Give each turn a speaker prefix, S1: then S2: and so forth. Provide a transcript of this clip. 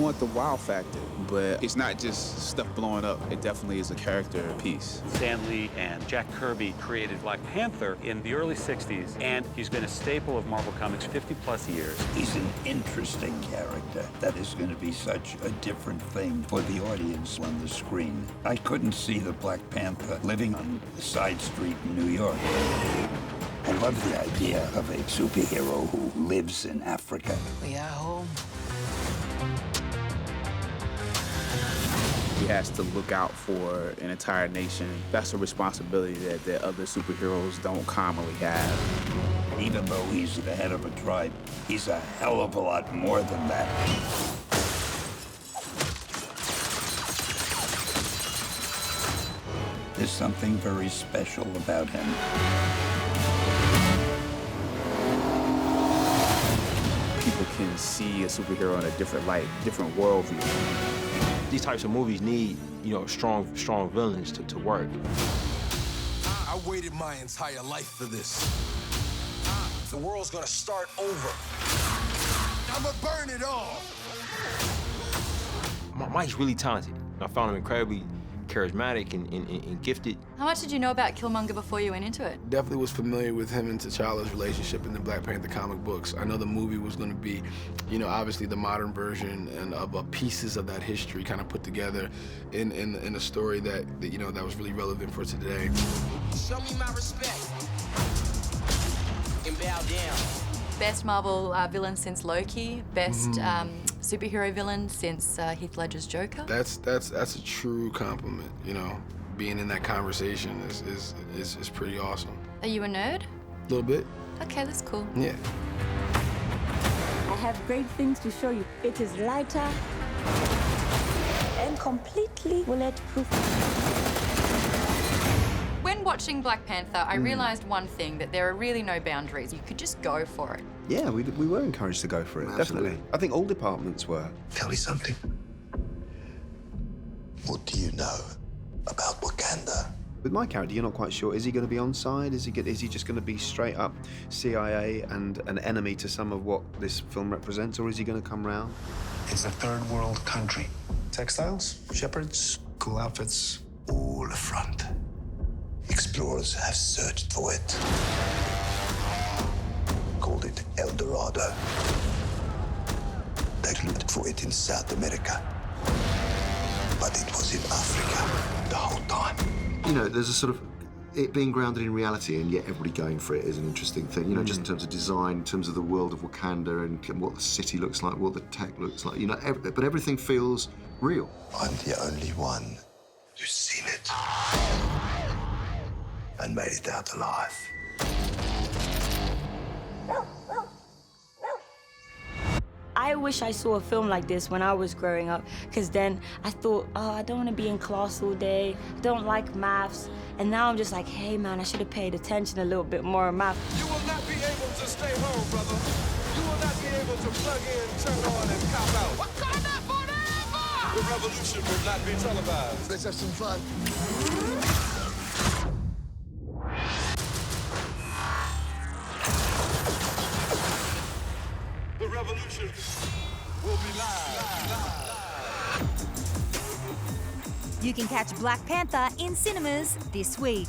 S1: want the wow factor, but it's not just stuff blowing up. It definitely is a character piece.
S2: Stan Lee and Jack Kirby created Black Panther in the early 60s, and he's been a staple of Marvel Comics 50-plus years.
S3: He's an interesting character that is going to be such a different thing for the audience on the screen. I couldn't see the Black Panther living on a side street in New York. I love the idea of a superhero who lives in Africa.
S4: We are home.
S1: He has to look out for an entire nation. That's a responsibility that other superheroes don't commonly have.
S3: Even though he's the head of a tribe, he's a hell of a lot more than that. There's something very special about him.
S1: People can see a superhero in a different light, different worldview.
S5: These types of movies need, strong villains to work.
S6: I waited my entire life for this. The world's gonna start over. I'ma burn it all.
S5: Mike's really talented. I found him incredibly charismatic and gifted.
S7: How much did you know about Killmonger before you went into it?
S8: Definitely was familiar with him and T'Challa's relationship in the Black Panther comic books. I know the movie was going to be, obviously the modern version and of pieces of that history kind of put together in a story that was really relevant for today.
S4: Show me my respect and bow down.
S7: Best Marvel villain since Loki. Best superhero villain since Heath Ledger's Joker.
S8: That's a true compliment. Being in that conversation is pretty awesome.
S7: Are you a nerd?
S8: A little bit.
S7: Okay, that's cool.
S8: Yeah.
S9: I have great things to show you. It is lighter and completely bulletproof.
S7: When watching Black Panther, I realized one thing, that there are really no boundaries. You could just go for it.
S10: Yeah, we were encouraged to go for it,
S8: Absolutely.
S10: definitely. I think all departments were.
S6: Tell me something. What do you know about Wakanda?
S10: With my character, you're not quite sure. Is he going to be on side? Is he just going to be straight up CIA and an enemy to some of what this film represents, or is he going to come round?
S6: It's a third world country. Textiles, shepherds, cool outfits, all a front. Explorers have searched for it. Called it El Dorado. They looked for it in South America. But it was in Africa the whole time.
S10: There's a sort of it being grounded in reality and yet everybody going for it is an interesting thing. Just in terms of design, in terms of the world of Wakanda and what the city looks like, what the tech looks like, but everything feels real.
S6: I'm the only one who's seen it. And made it out alive.
S9: I wish I saw a film like this when I was growing up, because then I thought, I don't want to be in class all day, I don't like maths, and now I'm just like, hey man, I should have paid attention a little bit more in math.
S6: You will not be able to stay home, brother. You will not be able to plug in, turn on, and cop out. Wakanda forever! The revolution will not be televised. Let's have some fun. The revolution will be live.
S11: You can catch Black Panther in cinemas this week.